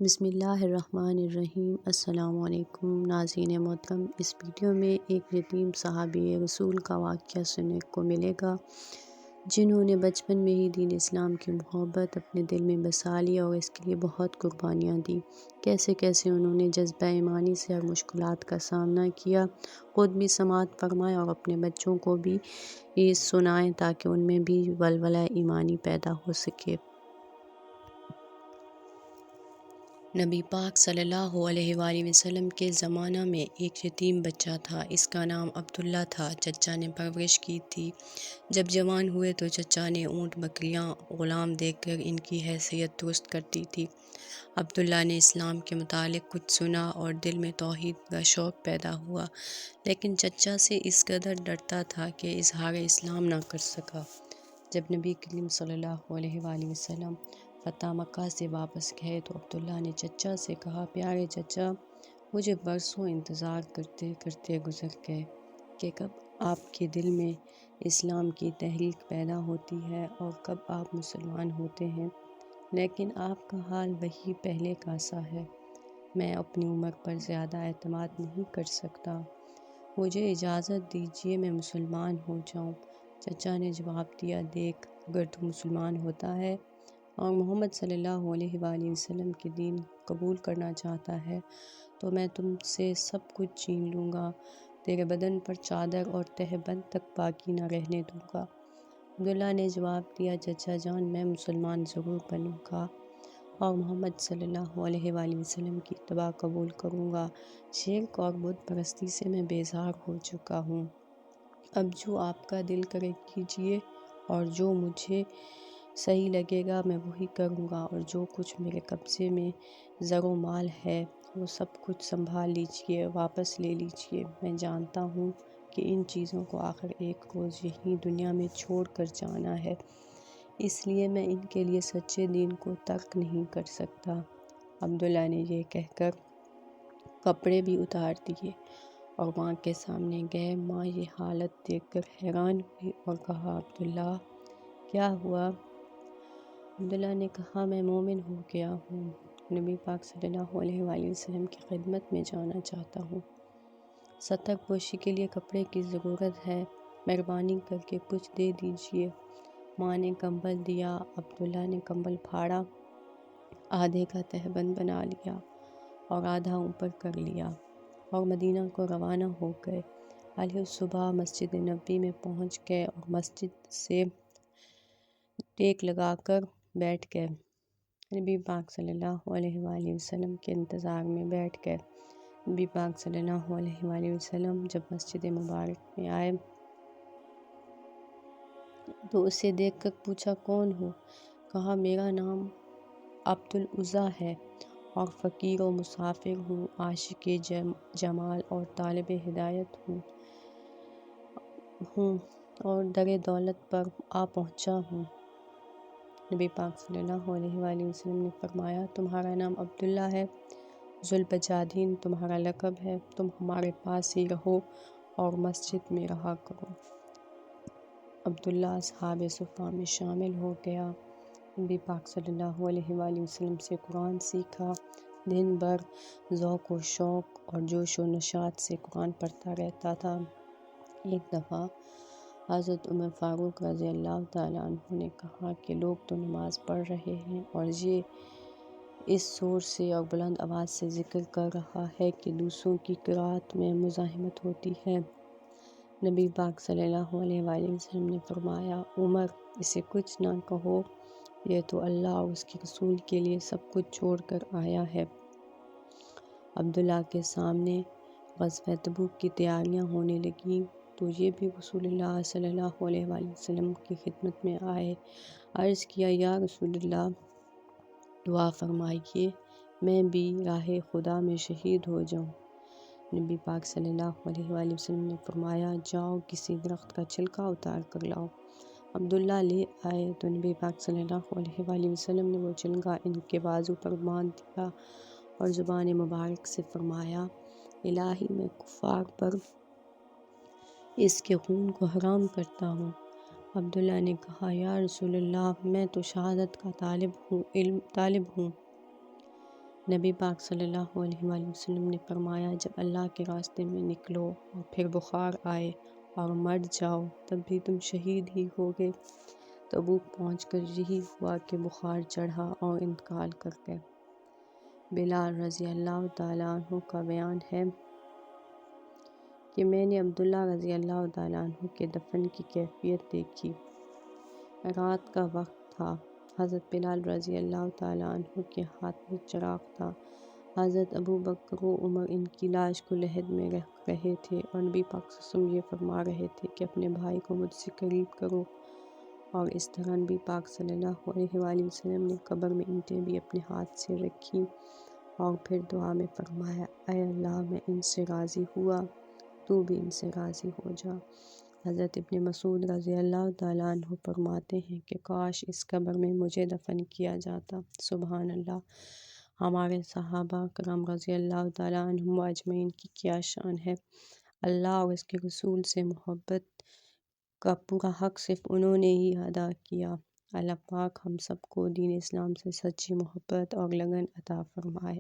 بسم اللہ الرحمن الرحیم۔ السلام علیکم ناظرین محترم، اس ویڈیو میں ایک یتیم صحابی رسول کا واقعہ سننے کو ملے گا جنہوں نے بچپن میں ہی دین اسلام کی محبت اپنے دل میں بسا لی اور اس کے لیے بہت قربانیاں دی۔ کیسے کیسے انہوں نے جذبہ ایمانی سے ہر مشکلات کا سامنا کیا، خود بھی سماعت فرمائے اور اپنے بچوں کو بھی یہ سنائیں تاکہ ان میں بھی ولولہ ایمانی پیدا ہو سکے۔ نبی پاک صلی اللہ علیہ وآلہ وسلم کے زمانہ میں ایک یتیم بچہ تھا۔ اس کا نام عبداللہ تھا۔ چچا نے پرورش کی تھی۔ جب جوان ہوئے تو چچا نے اونٹ بکریاں غلام دے کر ان کی حیثیت درست کر دی تھی۔ عبداللہ نے اسلام کے متعلق کچھ سنا اور دل میں توحید کا شوق پیدا ہوا، لیکن چچا سے اس قدر ڈرتا تھا کہ اظہار اسلام نہ کر سکا۔ جب نبی کریم صلی اللہ علیہ وآلہ وسلم فتح مکہ سے واپس گئے تو عبداللہ نے چچا سے کہا، پیارے چچا، مجھے برسوں انتظار کرتے کرتے گزر گئے کہ کب آپ کے دل میں اسلام کی تحریک پیدا ہوتی ہے اور کب آپ مسلمان ہوتے ہیں، لیکن آپ کا حال وہی پہلے کا سا ہے۔ میں اپنی عمر پر زیادہ اعتماد نہیں کر سکتا، مجھے اجازت دیجیے میں مسلمان ہو جاؤں۔ چچا نے جواب دیا، دیکھ، اگر تو مسلمان ہوتا ہے اور محمد صلی اللہ علیہ وآلہ وسلم کے دین قبول کرنا چاہتا ہے تو میں تم سے سب کچھ چھین لوں گا، تیرے بدن پر چادر اور تہبند تک باقی نہ رہنے دوں گا۔ عبداللہ نے جواب دیا، چچا جان، میں مسلمان ضرور بنوں گا اور محمد صلی اللہ علیہ وآلہ وسلم کی اتباع قبول کروں گا۔ شرک اور بت پرستی سے میں بیزار ہو چکا ہوں، اب جو آپ کا دل کرے کیجیے، اور جو مجھے صحیح لگے گا میں وہی کروں گا، اور جو کچھ میرے قبضے میں زر و مال ہے وہ سب کچھ سنبھال لیجیے، واپس لے لیجیے۔ میں جانتا ہوں کہ ان چیزوں کو آخر ایک روز یہیں دنیا میں چھوڑ کر جانا ہے، اس لیے میں ان کے لیے سچے دین کو ترک نہیں کر سکتا۔ عبداللہ نے یہ کہہ کر کپڑے بھی اتار دیے اور ماں کے سامنے گئے۔ ماں یہ حالت دیکھ کر حیران ہوئی اور کہا، عبداللہ کیا ہوا؟ عبداللہ نے کہا، میں مومن ہو گیا ہوں، نبی پاک صلی اللہ علیہ وآلہ وسلم کی خدمت میں جانا چاہتا ہوں، ستر پوشی کے لیے کپڑے کی ضرورت ہے، مہربانی کر کے کچھ دے دیجیے۔ ماں نے کمبل دیا، عبداللہ نے کمبل پھاڑا، آدھے کا تہبند بنا لیا اور آدھا اوپر کر لیا اور مدینہ کو روانہ ہو گئے۔ علیہ صبح مسجد نبوی میں پہنچ گئے اور مسجد سے ٹیک لگا کر بیٹھ گئے۔ نبی پاک صلی اللہ علیہ وآلہ وسلم کے انتظار میں بیٹھ گئے۔ نبی پاک صلی اللہ علیہ وآلہ وسلم جب مسجد مبارک میں آئے تو اسے دیکھ کر پوچھا، کون ہو؟ کہا، میرا نام عبدالعزیٰ ہے اور فقیر و مسافر ہوں، عاشق جمال اور طالب ہدایت ہوں اور در دولت پر آ پہنچا ہوں۔ نبی پاک صلی اللہ علیہ وآلہ وسلم نے فرمایا، تمہارا نام عبداللہ ہے، ذوالبجادین تمہارا لقب ہے، تم ہمارے پاس ہی رہو اور مسجد میں رہا کرو۔ عبداللہ اصحاب صفہ میں شامل ہو گیا، نبی پاک صلی اللہ علیہ وآلہ وسلم سے قرآن سیکھا، دن بھر ذوق و شوق اور جوش و نشاط سے قرآن پڑھتا رہتا تھا۔ ایک دفعہ حضرت عمر فاروق رضی اللہ تعالیٰ عنہ نے کہا کہ لوگ تو نماز پڑھ رہے ہیں اور یہ اس زور سے اور بلند آواز سے ذکر کر رہا ہے کہ دوسروں کی قرأت میں مزاحمت ہوتی ہے۔ نبی پاک صلی اللہ علیہ وآلہ وسلم نے فرمایا، عمر، اسے کچھ نہ کہو، یہ تو اللہ اور اس کے رسول کے لیے سب کچھ چھوڑ کر آیا ہے۔ عبداللہ کے سامنے غزوہ تبوک کی تیاریاں ہونے لگیں تو یہ بھی رسول اللہ صلی اللہ علیہ وآلہ وسلم کی خدمت میں آئے۔ عرض کیا، یا رسول اللہ، دعا فرمائیے، میں بھی راہ خدا میں شہید ہو جاؤں۔ نبی پاک صلی اللہ علیہ وآلہ وسلم نے فرمایا، جاؤ کسی درخت کا چھلکا اتار کر لاؤ۔ عبداللہ لے آئے تو نبی پاک صلی اللہ علیہ وآلہ وسلم نے وہ چھلکا ان کے بازو پر باندھ دیا اور زبان مبارک سے فرمایا، الہی میں کفار پر اس کے خون کو حرام کرتا ہوں۔ عبداللہ نے کہا، یا رسول اللہ، میں تو شہادت کا طالب ہوں۔ نبی پاک صلی اللہ علیہ وآلہ وسلم نے فرمایا، جب اللہ کے راستے میں نکلو اور پھر بخار آئے اور مر جاؤ تب بھی تم شہید ہی ہوگے۔ تبوک پہنچ کر یہی ہوا کہ بخار چڑھا اور انتقال کر گئے۔ بلال رضی اللہ تعالیٰ عنہ کا بیان ہے کہ میں نے عبداللہ رضی اللہ تعالیٰ عنہ کے دفن کی کیفیت دیکھی۔ رات کا وقت تھا۔ حضرت بلال رضی اللہ تعالیٰ عنہ کے ہاتھ میں چراغ تھا۔ حضرت ابوبکر و عمر ان کی لاش کو لحد میں رکھ رہے تھے اور نبی پاک صلی اللہ علیہ وسلم یہ فرما رہے تھے کہ اپنے بھائی کو مجھ سے قریب کرو، اور اس طرح نبی پاک صلی اللہ علیہ وآلہ وسلم نے قبر میں اینٹیں بھی اپنے ہاتھ سے رکھیں اور پھر دعا میں فرمایا، اے اللہ میں ان سے راضی ہوا، تو بھی ان سے راضی ہو جا۔ حضرت ابن مسعود رضی اللہ تعالیٰ عنہ فرماتے ہیں کہ کاش اس قبر میں مجھے دفن کیا جاتا۔ سبحان اللہ! ہمارے صحابہ کرام رضی اللہ تعالیٰ عنہم اجمعین کی کیا شان ہے۔ اللہ اور اس کے رسول سے محبت کا پورا حق صرف انہوں نے ہی ادا کیا۔ اللہ پاک ہم سب کو دین اسلام سے سچی محبت اور لگن عطا فرمائے۔